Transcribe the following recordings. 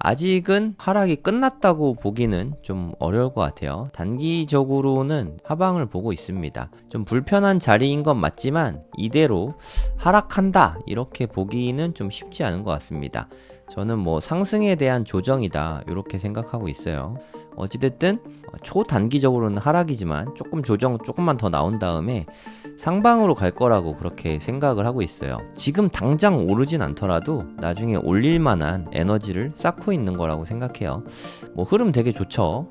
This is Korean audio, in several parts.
아직은 하락이 끝났다고 보기는 좀 어려울 것 같아요. 단기적으로는 하방을 보고 있습니다. 좀 불편한 자리인 건 맞지만 이대로 하락한다 이렇게 보기는 좀 쉽지 않은 것 같습니다. 저는 뭐 상승에 대한 조정이다 이렇게 생각하고 있어요. 어찌됐든 초단기적으로는 하락이지만 조금 조정 조금만 더 나온 다음에 상방으로 갈 거라고 그렇게 생각을 하고 있어요. 지금 당장 오르진 않더라도 나중에 올릴 만한 에너지를 쌓고 있는 거라고 생각해요. 뭐 흐름 되게 좋죠.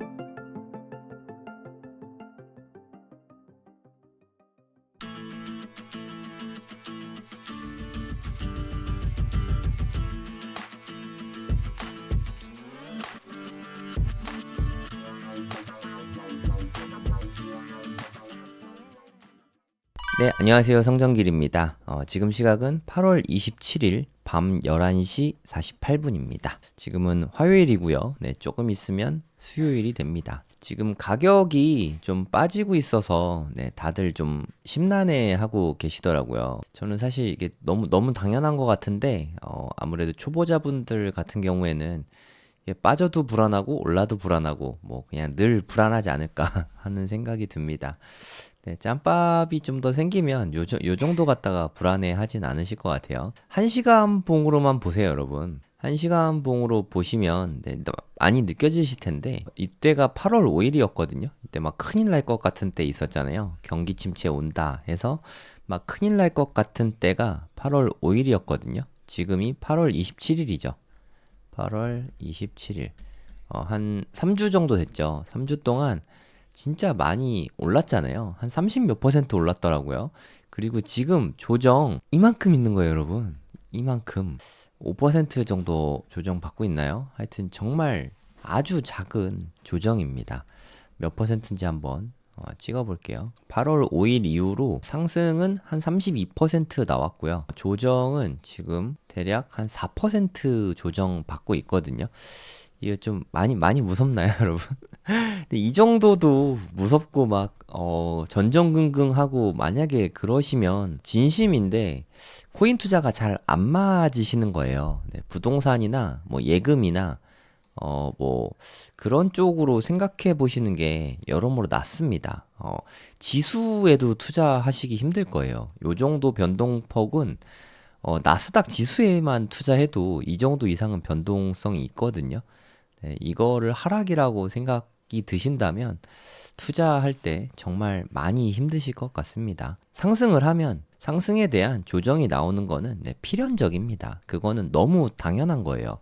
네, 안녕하세요. 성정길입니다. 지금 시각은 8월 27일 밤 11시 48분입니다. 지금은 화요일이고요. 네, 조금 있으면 수요일이 됩니다. 지금 가격이 좀 빠지고 있어서 네, 다들 좀 심란해하고 계시더라고요. 저는 사실 이게 너무 당연한 것 같은데 아무래도 초보자분들 같은 경우에는 이게 빠져도 불안하고 올라도 불안하고 뭐 그냥 늘 불안하지 않을까 하는 생각이 듭니다. 네, 짬밥이 좀 더 생기면 요 정도 갖다가 불안해 하진 않으실 것 같아요. 1시간 봉으로만 보세요, 여러분. 1시간 봉으로 보시면 네, 많이 느껴지실 텐데 이때가 8월 5일이었거든요. 이때 막 큰일 날 것 같은 때 있었잖아요. 경기 침체 온다 해서 막 큰일 날 것 같은 때가 8월 5일이었거든요. 지금이 8월 27일이죠. 8월 27일. 한 3주 정도 됐죠. 3주 동안 진짜 많이 올랐잖아요. 한 30 몇 퍼센트 올랐더라고요. 그리고 지금 조정 이만큼 있는 거예요, 여러분. 이만큼. 5% 정도 조정 받고 있나요? 하여튼 정말 아주 작은 조정입니다. 몇 퍼센트인지 한번 찍어 볼게요. 8월 5일 이후로 상승은 한 32% 나왔고요. 조정은 지금 대략 한 4% 조정 받고 있거든요. 이거 좀 많이 무섭나요, 여러분? 근데 이 정도도 무섭고 막 전전긍긍하고 만약에 그러시면 진심인데 코인 투자가 잘 안 맞으시는 거예요. 네, 부동산이나 뭐 예금이나 뭐 그런 쪽으로 생각해 보시는 게 여러모로 낫습니다. 지수에도 투자하시기 힘들 거예요. 요 정도 변동폭은 나스닥 지수에만 투자해도 이 정도 이상은 변동성이 있거든요. 네, 이거를 하락이라고 생각이 드신다면 투자할 때 정말 많이 힘드실 것 같습니다. 상승을 하면 상승에 대한 조정이 나오는 거는 네, 필연적입니다. 그거는 너무 당연한 거예요.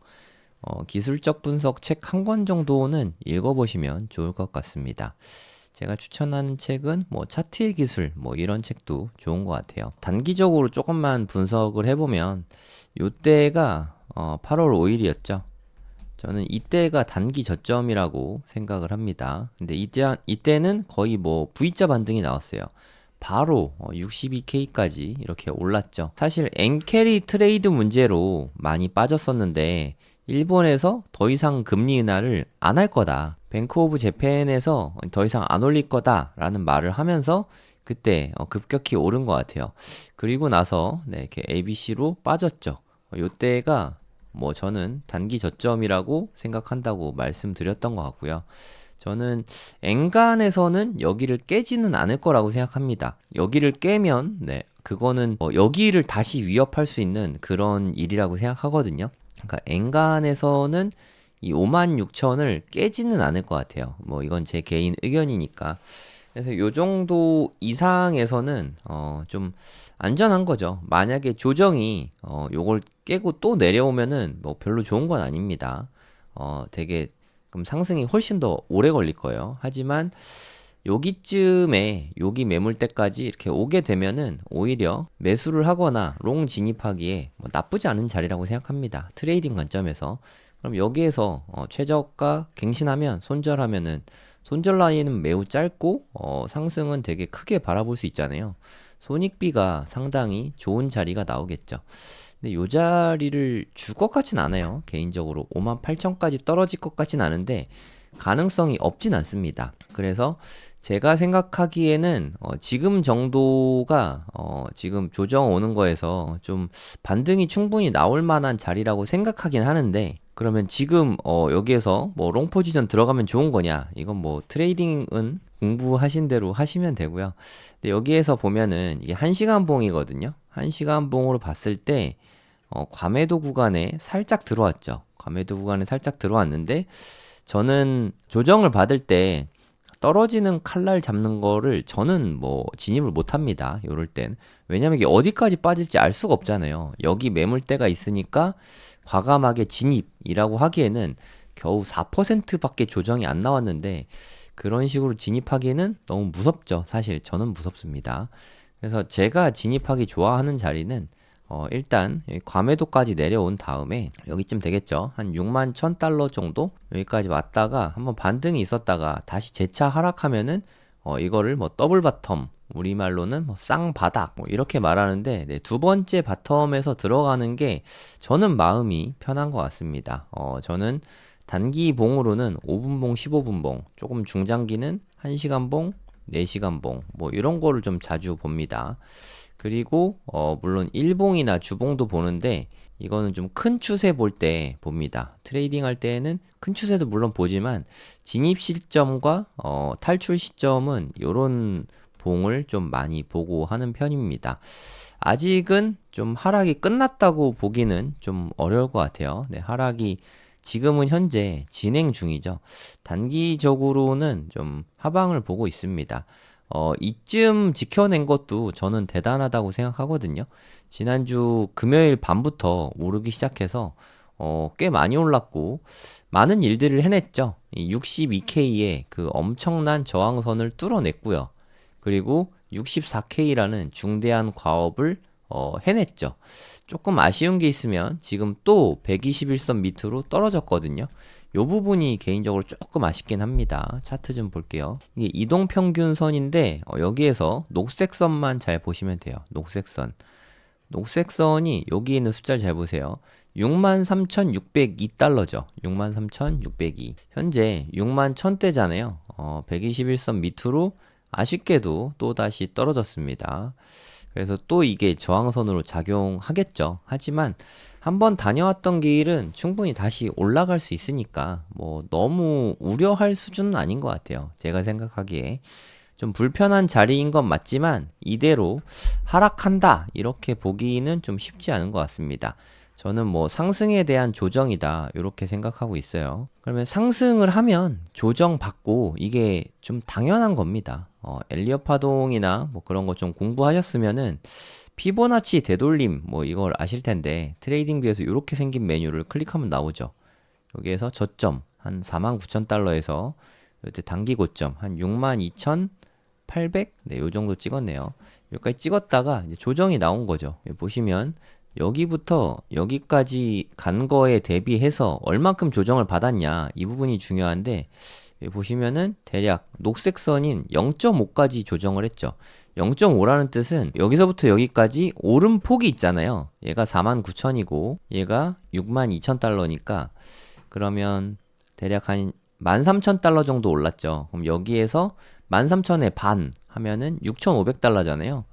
기술적 분석 책 한 권 정도는 읽어보시면 좋을 것 같습니다. 제가 추천하는 책은 뭐 차트의 기술 뭐 이런 책도 좋은 것 같아요. 단기적으로 조금만 분석을 해보면 요때가 8월 5일이었죠. 저는 이때가 단기 저점이라고 생각을 합니다. 근데 이때는 거의 뭐 V자 반등이 나왔어요. 바로 62K까지 이렇게 올랐죠. 사실 엔캐리 트레이드 문제로 많이 빠졌었는데 일본에서 더 이상 금리 인하를 안 할 거다. 뱅크 오브 재팬에서 더 이상 안 올릴 거다라는 말을 하면서 그때 급격히 오른 것 같아요. 그리고 나서 네, 이렇게 ABC로 빠졌죠. 요때가 뭐 저는 단기 저점이라고 생각한다고 말씀드렸던 것 같고요. 저는 엔간에서는 여기를 깨지는 않을 거라고 생각합니다. 여기를 깨면 네, 그거는 여기를 다시 위협할 수 있는 그런 일이라고 생각하거든요. 그러니까 엔간에서는 이 56,000을 깨지는 않을 것 같아요. 뭐 이건 제 개인 의견이니까. 그래서 요 정도 이상에서는 좀 안전한 거죠. 만약에 조정이 요걸 깨고 또 내려오면은 뭐 별로 좋은 건 아닙니다. 되게 그럼 상승이 훨씬 더 오래 걸릴 거예요. 하지만 여기쯤에 여기 매물대까지 이렇게 오게 되면은 오히려 매수를 하거나 롱 진입하기에 뭐 나쁘지 않은 자리라고 생각합니다. 트레이딩 관점에서. 그럼 여기에서 최저가 갱신하면 손절하면은 손절 라인은 매우 짧고 상승은 되게 크게 바라볼 수 있잖아요. 손익비가 상당히 좋은 자리가 나오겠죠. 근데 요 자리를 줄 것 같진 않아요. 개인적으로 58,000까지 떨어질 것 같진 않은데 가능성이 없진 않습니다. 그래서 제가 생각하기에는 지금 정도가 지금 조정 오는 거에서 좀 반등이 충분히 나올 만한 자리라고 생각하긴 하는데 그러면 지금 여기에서 뭐 롱 포지션 들어가면 좋은 거냐? 이건 뭐 트레이딩은 공부하신 대로 하시면 되고요. 근데 여기에서 보면은 이게 1시간 봉이거든요. 1시간 봉으로 봤을 때 과매도 구간에 살짝 들어왔죠. 과매도 구간에 살짝 들어왔는데 저는 조정을 받을 때 떨어지는 칼날 잡는 거를 저는 뭐 진입을 못 합니다. 요럴 땐. 왜냐면 이게 어디까지 빠질지 알 수가 없잖아요. 여기 매물대가 있으니까 과감하게 진입이라고 하기에는 겨우 4%밖에 조정이 안 나왔는데 그런 식으로 진입하기에는 너무 무섭죠. 사실 저는 무섭습니다. 그래서 제가 진입하기 좋아하는 자리는 일단 과매도까지 내려온 다음에 여기쯤 되겠죠. 한 6만 1000달러 정도 여기까지 왔다가 한번 반등이 있었다가 다시 재차 하락하면은 이거를 뭐 더블 바텀 우리말로는 뭐 쌍바닥 뭐 이렇게 말하는데 네, 두 번째 바텀에서 들어가는 게 저는 마음이 편한 것 같습니다. 저는 단기 봉으로는 5분 봉, 15분 봉, 조금 중장기는 1시간 봉, 4시간 봉 뭐 이런 거를 좀 자주 봅니다. 그리고 물론 일봉이나 주봉도 보는데 이거는 좀 큰 추세 볼 때 봅니다. 트레이딩 할 때에는 큰 추세도 물론 보지만 진입 시점과 탈출 시점은 요런 봉을 좀 많이 보고 하는 편입니다. 아직은 좀 하락이 끝났다고 보기는 좀 어려울 것 같아요. 네, 하락이 지금은 현재 진행 중이죠. 단기적으로는 좀 하방을 보고 있습니다. 이쯤 지켜낸 것도 저는 대단하다고 생각하거든요. 지난주 금요일 밤부터 오르기 시작해서 꽤 많이 올랐고 많은 일들을 해냈죠. 62K의 그 엄청난 저항선을 뚫어냈고요. 그리고 64K라는 중대한 과업을 해냈죠. 조금 아쉬운 게 있으면 지금 또 121선 밑으로 떨어졌거든요. 요 부분이 개인적으로 조금 아쉽긴 합니다. 차트 좀 볼게요. 이게 이동평균선인데 여기에서 녹색선만 잘 보시면 돼요. 녹색선. 녹색선이 여기 있는 숫자를 잘 보세요. 63,602달러죠. 63,602. 현재 61,000대잖아요. 121선 밑으로 아쉽게도 또 다시 떨어졌습니다. 그래서 또 이게 저항선으로 작용하겠죠. 하지만 한번 다녀왔던 길은 충분히 다시 올라갈 수 있으니까 뭐 너무 우려할 수준은 아닌 것 같아요. 제가 생각하기에 좀 불편한 자리인 건 맞지만 이대로 하락한다 이렇게 보기는 좀 쉽지 않은 것 같습니다. 저는 뭐 상승에 대한 조정이다 이렇게 생각하고 있어요. 그러면 상승을 하면 조정받고 이게 좀 당연한 겁니다. 엘리엇 파동이나 뭐 그런 거 좀 공부하셨으면은 피보나치 되돌림 뭐 이걸 아실 텐데 트레이딩 뷰에서 이렇게 생긴 메뉴를 클릭하면 나오죠. 여기에서 저점 한 49,000달러에서 이때 단기 고점 한 62,800? 네, 요 정도 찍었네요. 여기까지 찍었다가 이제 조정이 나온 거죠. 여기 보시면 여기부터 여기까지 간 거에 대비해서 얼만큼 조정을 받았냐 이 부분이 중요한데 여기 보시면은 대략 녹색 선인 0.5까지 조정을 했죠. 0.5라는 뜻은 여기서부터 여기까지 오름폭이 있잖아요. 얘가 49,000이고 얘가 62,000달러니까 그러면 대략 한 13,000달러 정도 올랐죠. 그럼 여기에서 13,000의 반 하면은 6,500달러잖아요.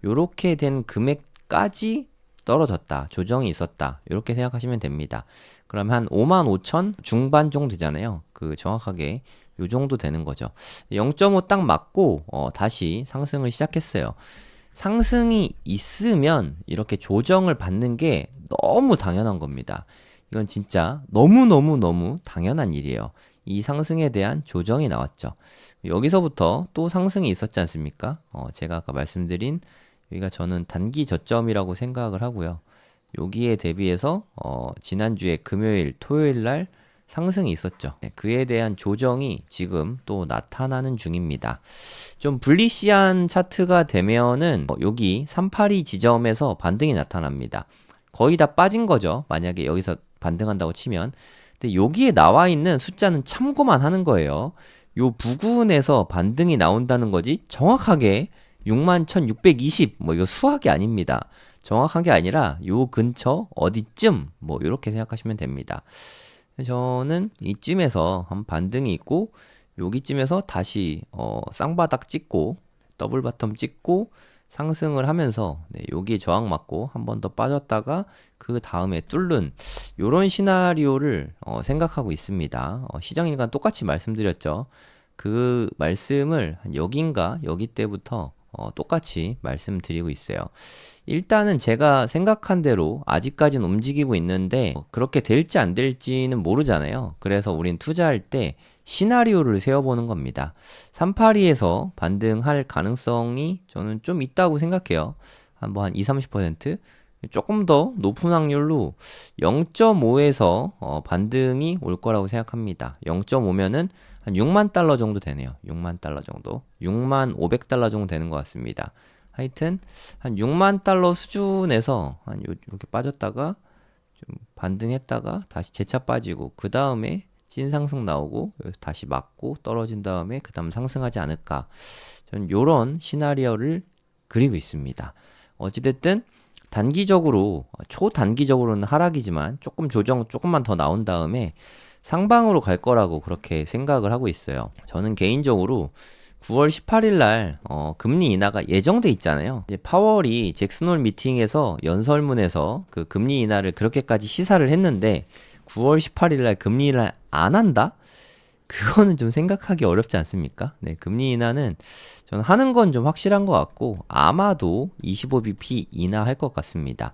요렇게 된 금액까지 떨어졌다. 조정이 있었다. 이렇게 생각하시면 됩니다. 그러면 한 55,000 중반 정도 되잖아요. 그 정확하게 요 정도 되는 거죠. 0.5 딱 맞고 다시 상승을 시작했어요. 상승이 있으면 이렇게 조정을 받는 게 너무 당연한 겁니다. 이건 진짜 너무너무너무 당연한 일이에요. 이 상승에 대한 조정이 나왔죠. 여기서부터 또 상승이 있었지 않습니까? 제가 아까 말씀드린 여기가 저는 단기 저점이라고 생각을 하고요. 여기에 대비해서 지난주에 금요일, 토요일 날 상승이 있었죠. 네, 그에 대한 조정이 지금 또 나타나는 중입니다. 좀 불리시한 차트가 되면은 여기 382 지점에서 반등이 나타납니다. 거의 다 빠진 거죠. 만약에 여기서 반등한다고 치면. 근데 여기에 나와 있는 숫자는 참고만 하는 거예요. 요 부근에서 반등이 나온다는 거지 정확하게 61,620 뭐 이거 수학이 아닙니다. 정확한 게 아니라 요 근처 어디쯤 뭐 이렇게 생각하시면 됩니다. 저는 이쯤에서 한 반등이 있고 여기쯤에서 다시 쌍바닥 찍고 더블 바텀 찍고 상승을 하면서 여기 저항 맞고 한 번 더 빠졌다가 그 다음에 뚫는 요런 시나리오를 생각하고 있습니다. 시장일간 똑같이 말씀드렸죠. 그 말씀을 한 여긴가 여기 때부터 똑같이 말씀드리고 있어요. 일단은 제가 생각한 대로 아직까지는 움직이고 있는데 그렇게 될지 안 될지는 모르잖아요. 그래서 우린 투자할 때 시나리오를 세워보는 겁니다. 382에서 반등할 가능성이 저는 좀 있다고 생각해요. 한 20, 30%? 조금 더 높은 확률로 0.5에서 반등이 올 거라고 생각합니다. 0.5면은 한 6만 달러 정도 되네요. 6만 달러 정도. 6만 500달러 정도 되는 것 같습니다. 하여튼 한 6만 달러 수준에서 한 이렇게 빠졌다가 좀 반등했다가 다시 재차 빠지고 그 다음에 찐 상승 나오고 여기서 다시 맞고 떨어진 다음에 그 다음 상승하지 않을까. 저는 요런 시나리오를 그리고 있습니다. 어찌됐든 단기적으로 초단기적으로는 하락이지만 조금 조정 조금만 더 나온 다음에 상방으로 갈 거라고 그렇게 생각을 하고 있어요. 저는 개인적으로 9월 18일 날 금리 인하가 예정돼 있잖아요. 이제 파월이 잭슨홀 미팅에서 연설문에서 그 금리 인하를 그렇게까지 시사를 했는데 9월 18일 날 금리 인하를 안 한다? 그거는 좀 생각하기 어렵지 않습니까? 네, 금리 인하는 저는 하는 건 좀 확실한 것 같고 아마도 25bp 인하할 것 같습니다.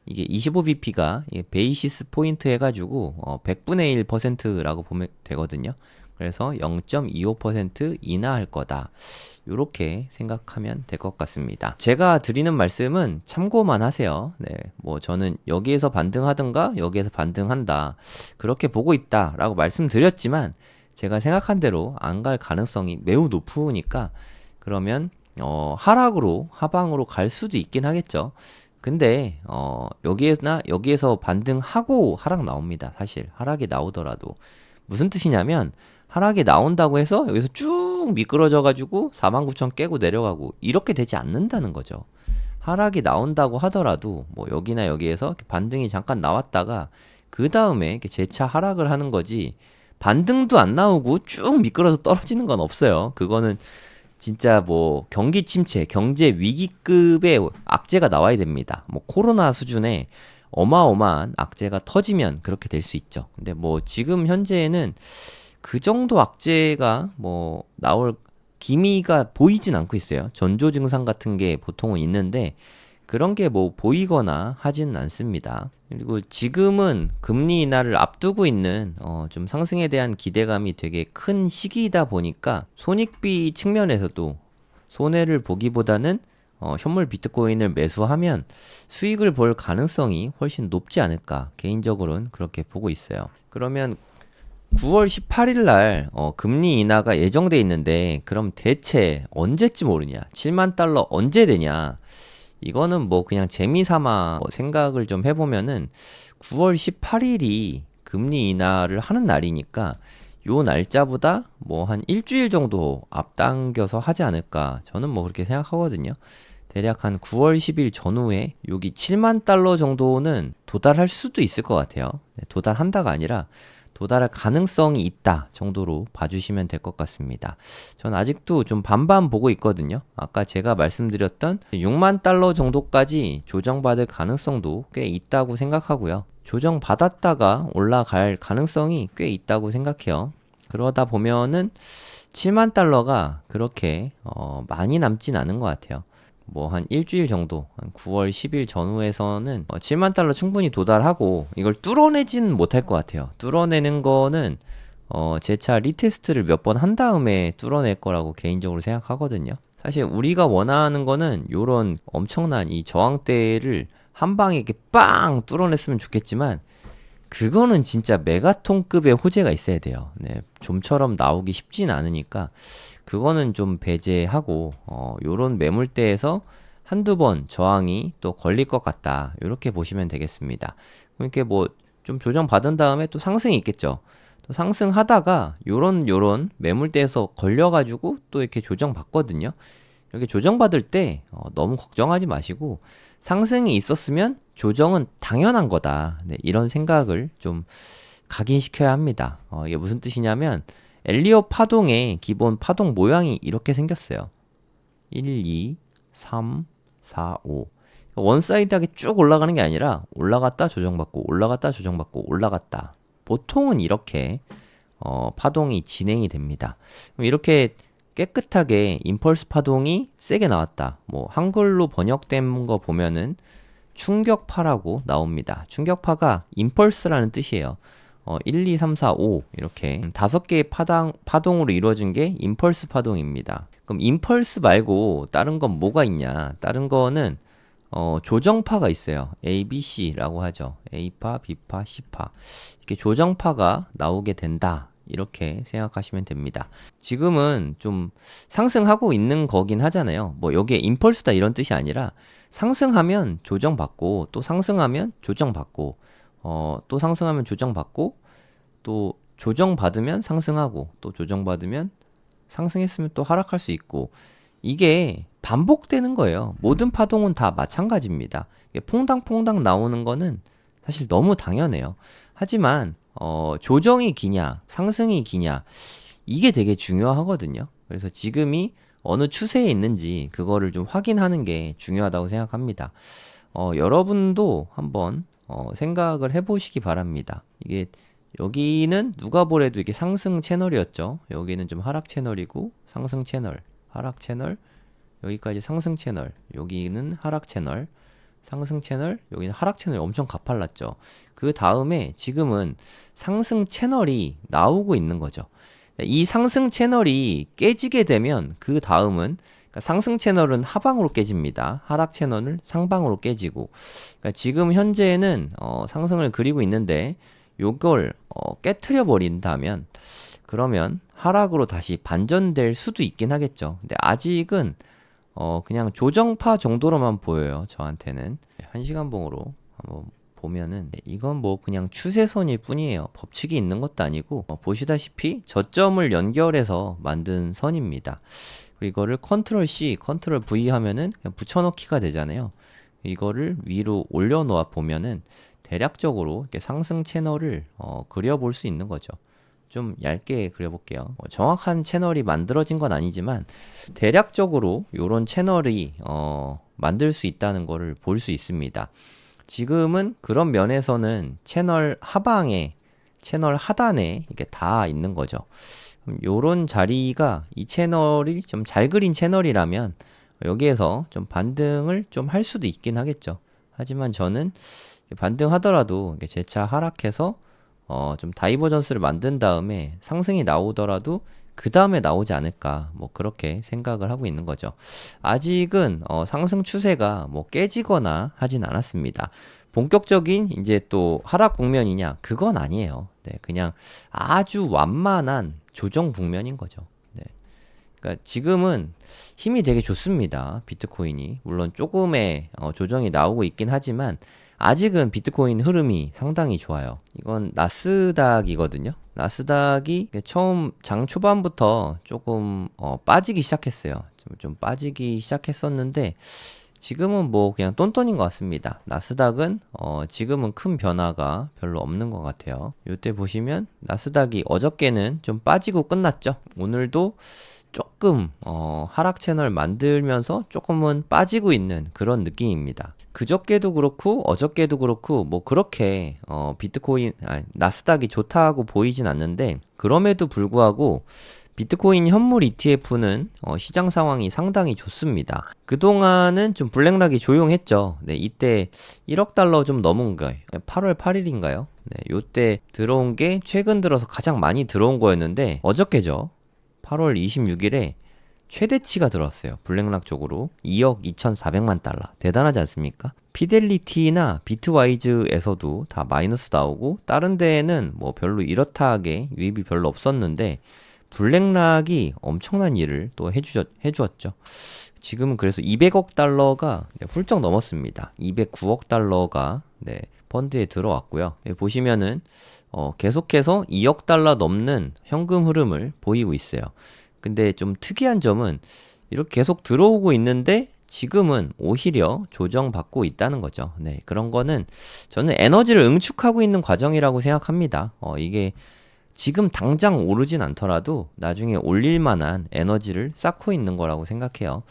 이게 25bp가 베이시스 포인트 해가지고 100분의 1%라고 보면 되거든요. 그래서 0.25% 인하할 거다. 이렇게 생각하면 될 것 같습니다. 제가 드리는 말씀은 참고만 하세요. 네, 뭐 저는 여기에서 반등하든가 여기에서 반등한다. 그렇게 보고 있다라고 말씀드렸지만 제가 생각한 대로 안 갈 가능성이 매우 높으니까 그러면 하락으로 하방으로 갈 수도 있긴 하겠죠. 근데 여기에서 반등하고 하락 나옵니다. 사실 하락이 나오더라도 무슨 뜻이냐면 하락이 나온다고 해서 여기서 쭉 미끄러져 가지고 49,000 깨고 내려가고 이렇게 되지 않는다는 거죠. 하락이 나온다고 하더라도 뭐 여기나 여기에서 반등이 잠깐 나왔다가 그 다음에 재차 하락을 하는 거지 반등도 안 나오고 쭉 미끄러져 떨어지는 건 없어요. 그거는 진짜 뭐 경기 침체, 경제 위기급의 악재가 나와야 됩니다. 뭐 코로나 수준의 어마어마한 악재가 터지면 그렇게 될 수 있죠. 근데 뭐 지금 현재는 그 정도 악재가 뭐 나올 기미가 보이진 않고 있어요. 전조 증상 같은 게 보통은 있는데 그런 게 뭐 보이거나 하지는 않습니다. 그리고 지금은 금리 인하를 앞두고 있는 좀 상승에 대한 기대감이 되게 큰 시기이다 보니까 손익비 측면에서도 손해를 보기보다는 현물 비트코인을 매수하면 수익을 볼 가능성이 훨씬 높지 않을까 개인적으로는 그렇게 보고 있어요. 그러면 9월 18일 날 금리 인하가 예정돼 있는데 그럼 대체 언제쯤 오르냐? 7만 달러 언제 되냐? 이거는 뭐 그냥 재미삼아 생각을 좀 해보면은 9월 18일이 금리 인하를 하는 날이니까 요 날짜보다 뭐 한 일주일 정도 앞당겨서 하지 않을까 저는 뭐 그렇게 생각하거든요. 대략 한 9월 10일 전후에 여기 7만 달러 정도는 도달할 수도 있을 것 같아요. 도달한다가 아니라 도달할 가능성이 있다 정도로 봐주시면 될 것 같습니다. 전 아직도 좀 반반 보고 있거든요. 아까 제가 말씀드렸던 6만 달러 정도까지 조정받을 가능성도 꽤 있다고 생각하고요. 조정받았다가 올라갈 가능성이 꽤 있다고 생각해요. 그러다 보면은 7만 달러가 그렇게 많이 남진 않은 것 같아요. 뭐 한 일주일 정도, 한 9월 10일 전후에서는 7만 달러 충분히 도달하고 이걸 뚫어내진 못할 것 같아요. 뚫어내는 거는 재차 리테스트를 몇 번 한 다음에 뚫어낼 거라고 개인적으로 생각하거든요. 사실 우리가 원하는 거는 요런 엄청난 이 저항대를 한 방에 이렇게 빵 뚫어냈으면 좋겠지만 그거는 진짜 메가톤급의 호재가 있어야 돼요. 네, 좀처럼 나오기 쉽진 않으니까 그거는 좀 배제하고 요런 매물대에서 한두 번 저항이 또 걸릴 것 같다. 이렇게 보시면 되겠습니다. 이렇게 뭐 좀 조정 받은 다음에 또 상승이 있겠죠. 또 상승하다가 요런 매물대에서 걸려가지고 또 이렇게 조정 받거든요. 이렇게 조정 받을 때 너무 걱정하지 마시고 상승이 있었으면 조정은 당연한 거다. 네, 이런 생각을 좀 각인시켜야 합니다. 이게 무슨 뜻이냐면 엘리엇 파동의 기본 파동 모양이 이렇게 생겼어요. 1, 2, 3, 4, 5. 원사이드하게 쭉 올라가는 게 아니라 올라갔다 조정받고 올라갔다 조정받고 올라갔다. 보통은 이렇게 파동이 진행이 됩니다. 그럼 이렇게 깨끗하게 임펄스 파동이 세게 나왔다. 뭐 한글로 번역된 거 보면은 충격파라고 나옵니다. 충격파가 임펄스라는 뜻이에요. 1, 2, 3, 4, 5 이렇게 5개의 파동으로 이루어진 게 임펄스 파동입니다. 그럼 임펄스 말고 다른 건 뭐가 있냐? 다른 거는 조정파가 있어요. A, B, C라고 하죠. A파, B파, C파. 이렇게 조정파가 나오게 된다. 이렇게 생각하시면 됩니다. 지금은 좀 상승하고 있는 거긴 하잖아요. 뭐 여기에 임펄스다 이런 뜻이 아니라 상승하면 조정받고 또 상승하면 조정받고 또 상승하면 조정받고 또 조정받으면 상승하고 또 조정받으면 상승했으면 또 하락할 수 있고 이게 반복되는 거예요. 모든 파동은 다 마찬가지입니다. 퐁당퐁당 나오는 거는 사실 너무 당연해요. 하지만 조정이 기냐 상승이 기냐 이게 되게 중요하거든요. 그래서 지금이 어느 추세에 있는지 그거를 좀 확인하는 게 중요하다고 생각합니다. 여러분도 한번 생각을 해보시기 바랍니다. 이게 여기는 누가 보래도 이게 상승 채널이었죠. 여기는 좀 하락 채널이고 상승 채널, 하락 채널, 여기까지 상승 채널, 여기는 하락 채널, 상승 채널, 여기는 하락 채널이 엄청 가팔랐죠. 그 다음에 지금은 상승 채널이 나오고 있는 거죠. 이 상승 채널이 깨지게 되면 그 다음은 그러니까 상승 채널은 하방으로 깨집니다. 하락 채널은 상방으로 깨지고 그러니까 지금 현재는 상승을 그리고 있는데 요걸 깨트려 버린다면 그러면 하락으로 다시 반전될 수도 있긴 하겠죠. 근데 아직은 그냥 조정파 정도로만 보여요. 저한테는 1시간봉으로 한번 보면은 이건 뭐 그냥 추세선일 뿐이에요. 법칙이 있는 것도 아니고 보시다시피 저점을 연결해서 만든 선입니다. 그리고 이거를 컨트롤 C, 컨트롤 V 하면은 그냥 붙여넣기가 되잖아요. 이거를 위로 올려놓아 보면은 대략적으로 이렇게 상승 채널을 그려볼 수 있는 거죠. 좀 얇게 그려볼게요. 정확한 채널이 만들어진 건 아니지만 대략적으로 이런 채널이 만들 수 있다는 것을 볼 수 있습니다. 지금은 그런 면에서는 채널 하방에 채널 하단에 이게 다 있는 거죠. 요런 자리가 이 채널이 좀 잘 그린 채널이라면 여기에서 좀 반등을 좀 할 수도 있긴 하겠죠. 하지만 저는 반등하더라도 재차 하락해서 좀 다이버전스를 만든 다음에 상승이 나오더라도 그 다음에 나오지 않을까 뭐 그렇게 생각을 하고 있는 거죠. 아직은 상승 추세가 뭐 깨지거나 하진 않았습니다. 본격적인 이제 또 하락 국면이냐 그건 아니에요. 네, 그냥 아주 완만한 조정 국면인 거죠. 네. 그러니까 지금은 힘이 되게 좋습니다. 비트코인이 물론 조금의 조정이 나오고 있긴 하지만 아직은 비트코인 흐름이 상당히 좋아요. 이건 나스닥이거든요. 나스닥이 처음 장 초반부터 조금 빠지기 시작했어요. 좀 빠지기 시작했었는데 지금은 뭐 그냥 똔똔인 것 같습니다. 나스닥은 지금은 큰 변화가 별로 없는 것 같아요. 이때 보시면 나스닥이 어저께는 좀 빠지고 끝났죠. 오늘도 조금 하락 채널 만들면서 조금은 빠지고 있는 그런 느낌입니다. 그저께도 그렇고 어저께도 그렇고 뭐 그렇게 나스닥이 좋다고 보이진 않는데 그럼에도 불구하고 비트코인 현물 ETF는 시장 상황이 상당히 좋습니다. 그동안은 좀 블랙락이 조용했죠. 네, 이때 1억 달러 좀 넘은 거예요. 8월 8일인가요? 네, 요때 들어온 게 최근 들어서 가장 많이 들어온 거였는데 어저께죠. 8월 26일에 최대치가 들어왔어요. 블랙락 쪽으로 2억 2,400만 달러. 대단하지 않습니까? 피델리티나 비트와이즈에서도 다 마이너스 나오고 다른 데에는 뭐 별로 이렇다하게 유입이 별로 없었는데 블랙락이 엄청난 일을 또 해주었죠. 지금은 그래서 200억 달러가 훌쩍 넘었습니다. 209억 달러가 펀드에 들어왔고요. 보시면은 계속해서 2억 달러 넘는 현금 흐름을 보이고 있어요. 근데 좀 특이한 점은 이렇게 계속 들어오고 있는데 지금은 오히려 조정받고 있다는 거죠. 그런 거는 저는 에너지를 응축하고 있는 과정이라고 생각합니다. 이게 지금 당장 오르진 않더라도 나중에 올릴 만한 에너지를 쌓고 있는 거라고 생각해요.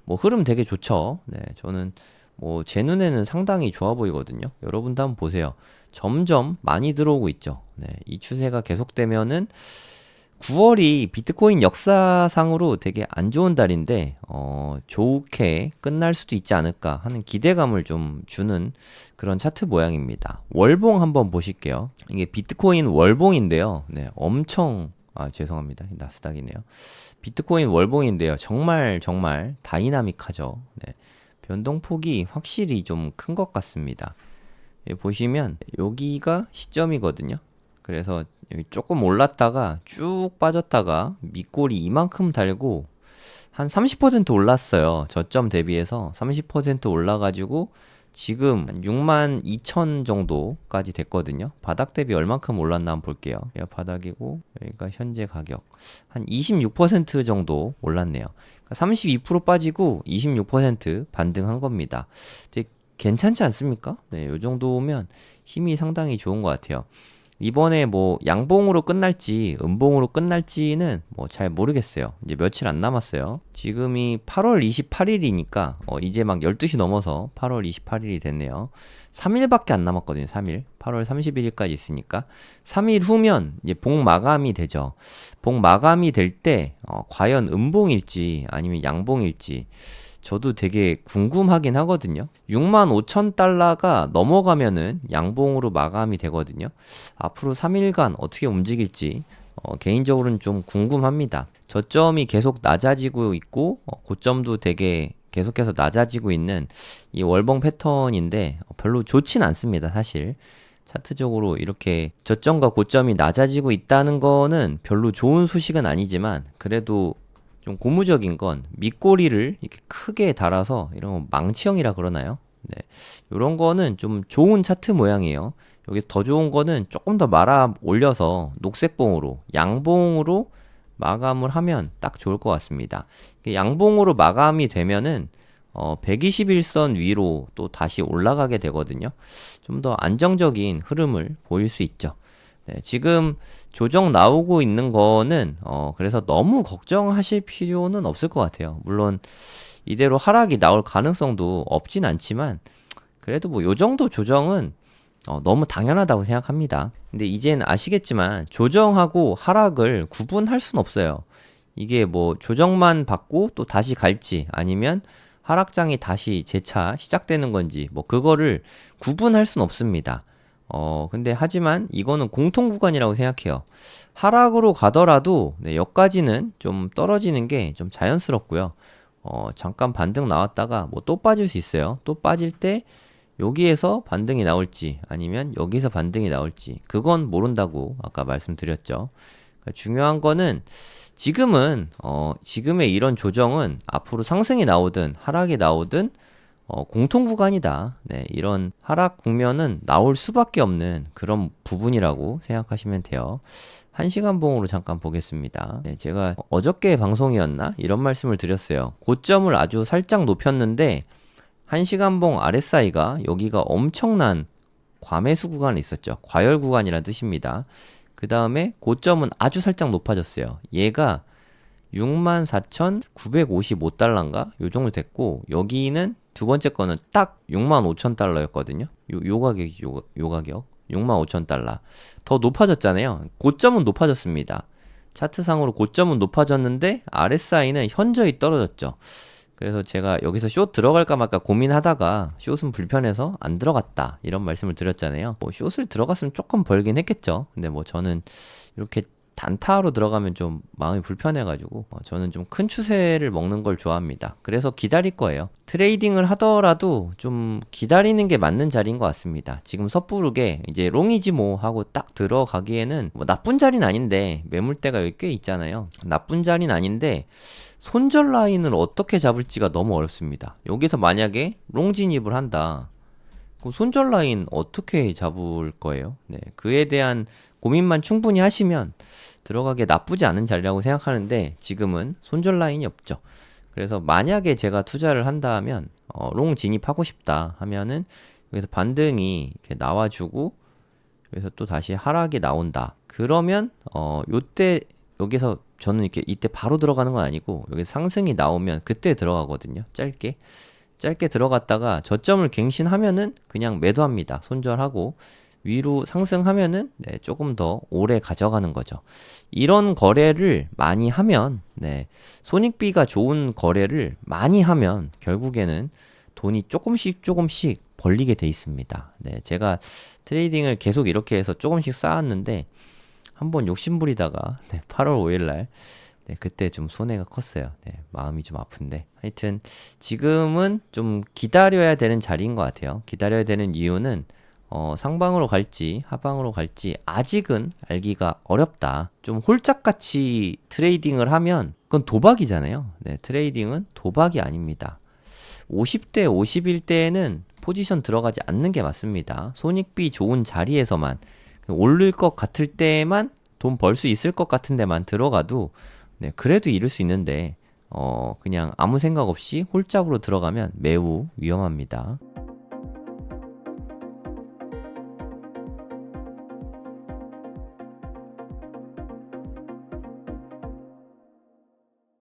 뭐 흐름 되게 좋죠. 네, 저는 뭐 제 눈에는 상당히 좋아 보이거든요. 여러분도 한번 보세요. 점점 많이 들어오고 있죠. 네, 이 추세가 계속되면은 9월이 비트코인 역사상으로 되게 안 좋은 달인데 좋게 끝날 수도 있지 않을까 하는 기대감을 좀 주는 그런 차트 모양입니다. 월봉 한번 보실게요. 이게 비트코인 월봉인데요. 네, 엄청 죄송합니다. 나스닥이네요. 비트코인 월봉인데요. 정말 다이나믹하죠. 네, 변동폭이 확실히 좀 큰 것 같습니다. 보시면 여기가 시점이거든요. 그래서 여기 조금 올랐다가 쭉 빠졌다가 밑골이 이만큼 달고 한 30% 올랐어요. 저점 대비해서 30% 올라가지고 지금 62,000 정도까지 됐거든요. 바닥 대비 얼만큼 올랐나 한번 볼게요. 여기가 바닥이고 여기가 현재 가격 한 26% 정도 올랐네요. 그러니까 32% 빠지고 26% 반등한 겁니다. 되게 괜찮지 않습니까? 네, 요 정도면 힘이 상당히 좋은 것 같아요. 이번에 뭐 양봉으로 끝날지 음봉으로 끝날지는 뭐 잘 모르겠어요. 이제 며칠 안 남았어요. 지금이 8월 28일이니까 이제 막 12시 넘어서 8월 28일이 됐네요. 3일밖에 안 남았거든요. 3일. 8월 31일까지 있으니까 3일 후면 이제 봉 마감이 되죠. 봉 마감이 될 때 과연 음봉일지 아니면 양봉일지 저도 되게 궁금하긴 하거든요. 65,000달러가 넘어가면은 양봉으로 마감이 되거든요. 앞으로 3일간 어떻게 움직일지 개인적으로는 좀 궁금합니다. 저점이 계속 낮아지고 있고 고점도 되게 계속해서 낮아지고 있는 이 월봉 패턴인데 별로 좋진 않습니다. 사실 차트적으로 이렇게 저점과 고점이 낮아지고 있다는 거는 별로 좋은 소식은 아니지만 그래도 좀 고무적인 건 밑꼬리를 이렇게 크게 달아서 이런 거 망치형이라 그러나요? 네. 이런 거는 좀 좋은 차트 모양이에요. 여기 더 좋은 거는 조금 더 말아 올려서 녹색봉으로 양봉으로 마감을 하면 딱 좋을 것 같습니다. 양봉으로 마감이 되면은 121선 위로 또 다시 올라가게 되거든요. 좀 더 안정적인 흐름을 보일 수 있죠. 네, 지금 조정 나오고 있는 거는 그래서 너무 걱정하실 필요는 없을 것 같아요. 물론 이대로 하락이 나올 가능성도 없진 않지만 그래도 뭐 요 정도 조정은 너무 당연하다고 생각합니다. 근데 이젠 아시겠지만 조정하고 하락을 구분할 순 없어요. 이게 뭐 조정만 받고 또 다시 갈지 아니면 하락장이 다시 재차 시작되는 건지 뭐 그거를 구분할 순 없습니다. 근데 하지만 이거는 공통 구간이라고 생각해요. 하락으로 가더라도 네, 여기까지는 좀 떨어지는 게 좀 자연스럽고요. 잠깐 반등 나왔다가 뭐 또 빠질 수 있어요. 또 빠질 때 여기에서 반등이 나올지 아니면 여기서 반등이 나올지 그건 모른다고 아까 말씀드렸죠. 그러니까 중요한 거는 지금은 지금의 이런 조정은 앞으로 상승이 나오든 하락이 나오든 공통 구간이다. 네, 이런 하락 국면은 나올 수밖에 없는 그런 부분이라고 생각하시면 돼요. 1시간 봉으로 잠깐 보겠습니다. 네, 제가 어저께 방송이었나? 이런 말씀을 드렸어요. 고점을 아주 살짝 높였는데 1시간 봉 RSI가 여기가 엄청난 과매수 구간에 있었죠. 과열 구간이라는 뜻입니다. 그 다음에 고점은 아주 살짝 높아졌어요. 얘가 64,955달러인가? 요 정도 됐고 여기는 두 번째 거는 딱 65,000달러였거든요. 요 가격이 요 가격 65,000달러 더 높아졌잖아요. 고점은 높아졌습니다. 차트상으로 고점은 높아졌는데 RSI는 현저히 떨어졌죠. 그래서 제가 여기서 숏 들어갈까 말까 고민하다가 숏은 불편해서 안 들어갔다 이런 말씀을 드렸잖아요. 뭐 숏을 들어갔으면 조금 벌긴 했겠죠. 근데 뭐 저는 이렇게 단타로 들어가면 좀 마음이 불편해가지고 저는 좀 큰 추세를 먹는 걸 좋아합니다. 그래서 기다릴 거예요. 트레이딩을 하더라도 좀 기다리는 게 맞는 자리인 것 같습니다. 지금 섣부르게 이제 롱이지 뭐 하고 딱 들어가기에는 뭐 나쁜 자리는 아닌데 매물대가 여기 꽤 있잖아요. 나쁜 자리는 아닌데 손절 라인을 어떻게 잡을지가 너무 어렵습니다. 여기서 만약에 롱 진입을 한다. 그럼 손절 라인 어떻게 잡을 거예요? 네, 그에 대한 고민만 충분히 하시면 들어가기 나쁘지 않은 자리라고 생각하는데 지금은 손절 라인이 없죠. 그래서 만약에 제가 투자를 한다 하면 롱 진입하고 싶다 하면은 여기서 반등이 이렇게 나와주고 그래서 또 다시 하락이 나온다. 그러면 요때 여기서 저는 이렇게 이때 바로 들어가는 건 아니고 여기 상승이 나오면 그때 들어가거든요. 짧게 들어갔다가 저점을 갱신하면은 그냥 매도합니다. 손절하고 위로 상승하면은 네, 조금 더 오래 가져가는 거죠. 이런 거래를 많이 하면 네, 손익비가 좋은 거래를 많이 하면 결국에는 돈이 조금씩 벌리게 돼 있습니다. 네, 제가 트레이딩을 계속 이렇게 해서 조금씩 쌓았는데 한번 욕심부리다가 네, 8월 5일날 네, 그때 좀 손해가 컸어요. 네, 마음이 좀 아픈데 하여튼 지금은 좀 기다려야 되는 자리인 것 같아요. 기다려야 되는 이유는 상방으로 갈지 하방으로 갈지 아직은 알기가 어렵다. 좀 홀짝같이 트레이딩을 하면 그건 도박이잖아요. 네, 트레이딩은 도박이 아닙니다. 50대 51대에는 포지션 들어가지 않는 게 맞습니다. 손익비 좋은 자리에서만 오를 것 같을 때만 돈 벌 수 있을 것 같은 데만 들어가도 네, 그래도 잃을 수 있는데 그냥 아무 생각 없이 홀짝으로 들어가면 매우 위험합니다.